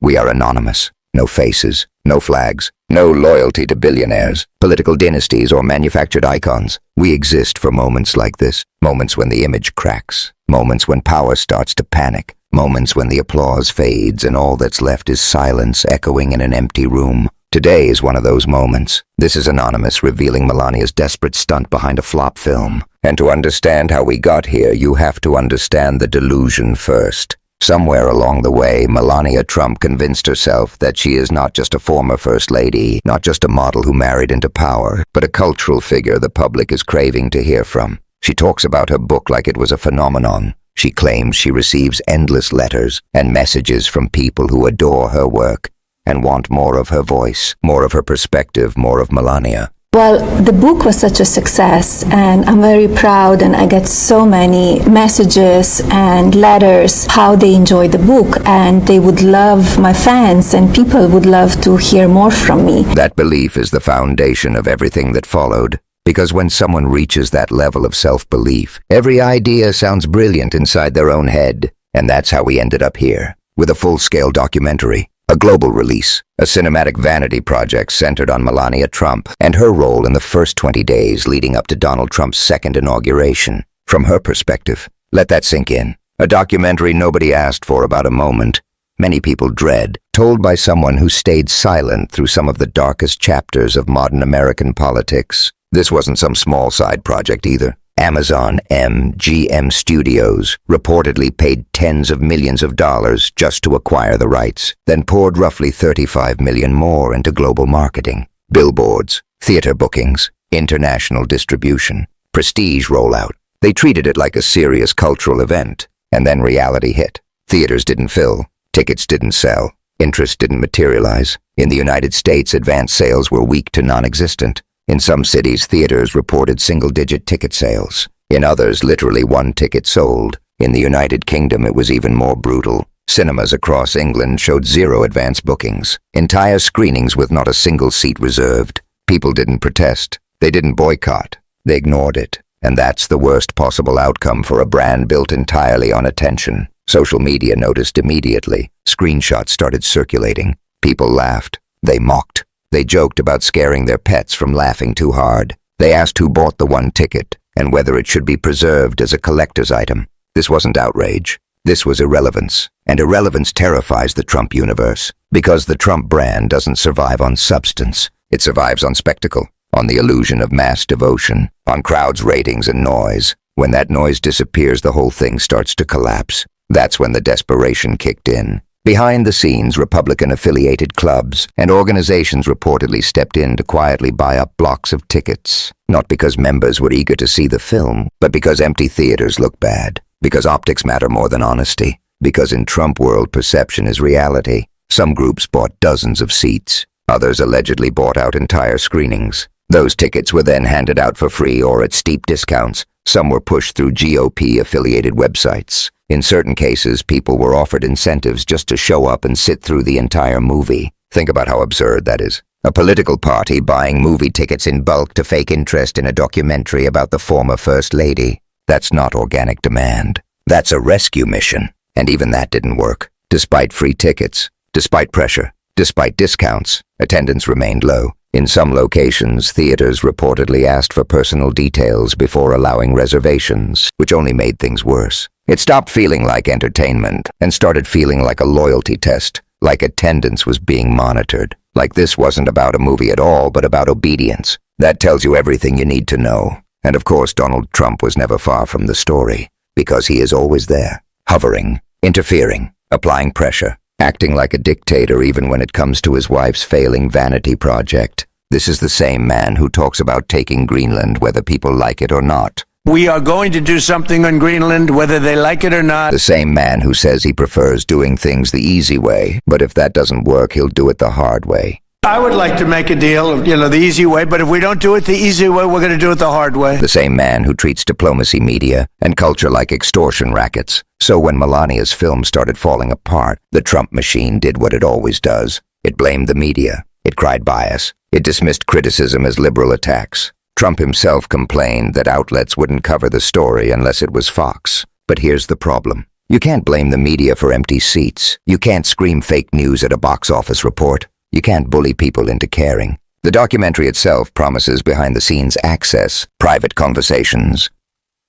We are anonymous. No faces, no flags, no loyalty to billionaires, political dynasties, or manufactured icons. We exist for moments like this, moments when the image cracks, moments when power starts to panic, moments when the applause fades and all that's left is silence echoing in an empty room. Today is one of those moments. This is Anonymous revealing Melania's desperate stunt behind a flop film. And to understand how we got here, you have to understand the delusion first. Somewhere along the way, Melania Trump convinced herself that she is not just a former First Lady, not just a model who married into power, but a cultural figure the public is craving to hear from. She talks about her book like it was a phenomenon. She claims she receives endless letters and messages from people who adore her work and want more of her voice, more of her perspective, more of Melania. Well, the book was such a success, and I'm very proud, and I get so many messages and letters how they enjoy the book, and they would love, my fans and people would love to hear more from me. That belief is the foundation of everything that followed, because when someone reaches that level of self-belief, every idea sounds brilliant inside their own head, and that's how we ended up here, with a full-scale documentary. A global release, a cinematic vanity project centered on Melania Trump and her role in the first 20 days leading up to Donald Trump's second inauguration. From her perspective, let that sink in. A documentary nobody asked for about a moment many people dread, told by someone who stayed silent through some of the darkest chapters of modern American politics. This wasn't some small side project either. Amazon MGM Studios reportedly paid tens of millions of dollars just to acquire the rights, then poured roughly $35 million more into global marketing, billboards, theater bookings, international distribution, prestige rollout. They treated it like a serious cultural event, and then reality hit. Theaters didn't fill, tickets didn't sell, interest didn't materialize. In the United States, advance sales were weak to non-existent. In some cities, theaters reported single-digit ticket sales. In others, literally one ticket sold. In the United Kingdom, it was even more brutal. Cinemas across England showed zero advance bookings. Entire screenings with not a single seat reserved. People didn't protest. They didn't boycott. They ignored it. And that's the worst possible outcome for a brand built entirely on attention. Social media noticed immediately. Screenshots started circulating. People laughed. They mocked. They joked about scaring their pets from laughing too hard. They asked who bought the one ticket and whether it should be preserved as a collector's item. This wasn't outrage. This was irrelevance. And irrelevance terrifies the Trump universe because the Trump brand doesn't survive on substance. It survives on spectacle, on the illusion of mass devotion, on crowds' ratings and noise. When that noise disappears, the whole thing starts to collapse. That's when the desperation kicked in. Behind the scenes, Republican-affiliated clubs and organizations reportedly stepped in to quietly buy up blocks of tickets, not because members were eager to see the film, but because empty theaters look bad, because optics matter more than honesty, because in Trump world perception is reality. Some groups bought dozens of seats, others allegedly bought out entire screenings. Those tickets were then handed out for free or at steep discounts. Some were pushed through GOP-affiliated websites. In certain cases, people were offered incentives just to show up and sit through the entire movie. Think about how absurd that is. A political party buying movie tickets in bulk to fake interest in a documentary about the former First Lady. That's not organic demand. That's a rescue mission. And even that didn't work. Despite free tickets, despite pressure, despite discounts, attendance remained low. In some locations, theaters reportedly asked for personal details before allowing reservations, which only made things worse. It stopped feeling like entertainment and started feeling like a loyalty test, like attendance was being monitored, like this wasn't about a movie at all, but about obedience. That tells you everything you need to know. And of course, Donald Trump was never far from the story, because he is always there, hovering, interfering, applying pressure, acting like a dictator even when it comes to his wife's failing vanity project. This is the same man who talks about taking Greenland whether people like it or not. We are going to do something on Greenland, whether they like it or not. The same man who says he prefers doing things the easy way, but if that doesn't work, he'll do it the hard way. I would like to make a deal, the easy way, but if we don't do it the easy way, we're going to do it the hard way. The same man who treats diplomacy, media, and culture like extortion rackets. So when Melania's film started falling apart, the Trump machine did what it always does. It blamed the media. It cried bias. It dismissed criticism as liberal attacks. Trump himself complained that outlets wouldn't cover the story unless it was Fox. But here's the problem. You can't blame the media for empty seats. You can't scream fake news at a box office report. You can't bully people into caring. The documentary itself promises behind-the-scenes access, private conversations,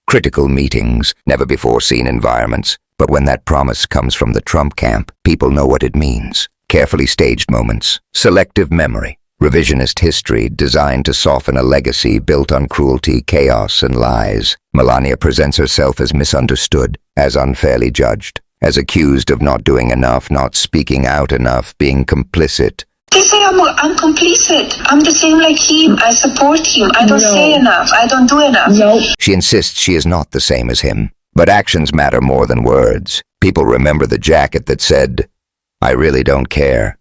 critical meetings, never-before-seen environments. But when that promise comes from the Trump camp, people know what it means. Carefully staged moments, selective memory, revisionist history designed to soften a legacy built on cruelty, chaos, and lies. Melania presents herself as misunderstood, as unfairly judged, as accused of not doing enough, not speaking out enough, being complicit. They say I'm complicit. I'm the same like him. I support him. I don't say enough. I don't do enough. No. She insists she is not the same as him. But actions matter more than words. People remember the jacket that said, "I really don't care."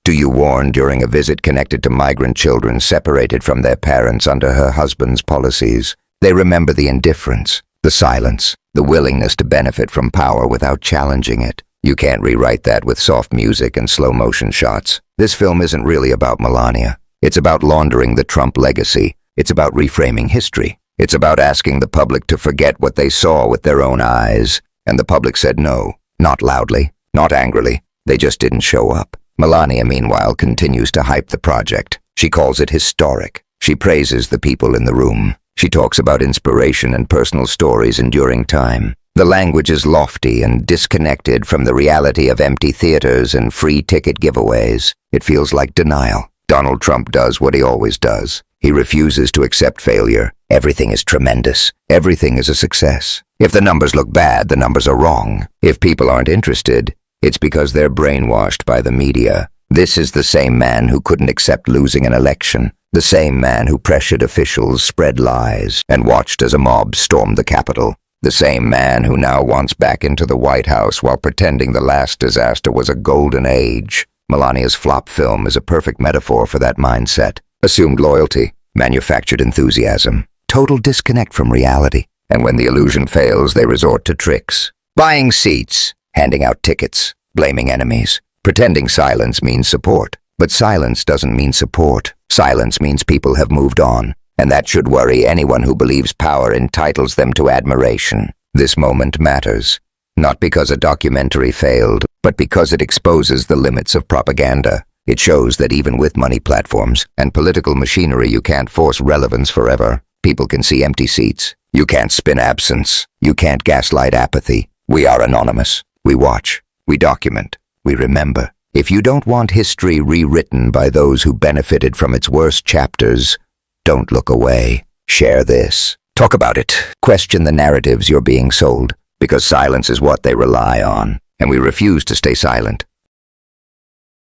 Do you warn during a visit connected to migrant children separated from their parents under her husband's policies? They remember the indifference, the silence, the willingness to benefit from power without challenging it. You can't rewrite that with soft music and slow-motion shots. This film isn't really about Melania. It's about laundering the Trump legacy. It's about reframing history. It's about asking the public to forget what they saw with their own eyes. And the public said no, not loudly, not angrily. They just didn't show up. Melania, meanwhile, continues to hype the project. She calls it historic. She praises the people in the room. She talks about inspiration and personal stories enduring time. The language is lofty and disconnected from the reality of empty theaters and free ticket giveaways. It feels like denial. Donald Trump does what he always does. He refuses to accept failure. Everything is tremendous. Everything is a success. If the numbers look bad, the numbers are wrong. If people aren't interested, it's because they're brainwashed by the media. This is the same man who couldn't accept losing an election. The same man who pressured officials, spread lies, and watched as a mob stormed the Capitol. The same man who now wants back into the White House while pretending the last disaster was a golden age. Melania's flop film is a perfect metaphor for that mindset. Assumed loyalty, manufactured enthusiasm, total disconnect from reality. And when the illusion fails, they resort to tricks. Buying seats, handing out tickets, blaming enemies. Pretending silence means support. But silence doesn't mean support. Silence means people have moved on. And that should worry anyone who believes power entitles them to admiration. This moment matters, not because a documentary failed, but because it exposes the limits of propaganda. It shows that even with money platforms and political machinery, you can't force relevance forever. People can see empty seats. You can't spin absence. You can't gaslight apathy. We are anonymous. We watch. We document. We remember. If you don't want history rewritten by those who benefited from its worst chapters, don't look away. Share this. Talk about it. Question the narratives you're being sold, because silence is what they rely on. And we refuse to stay silent.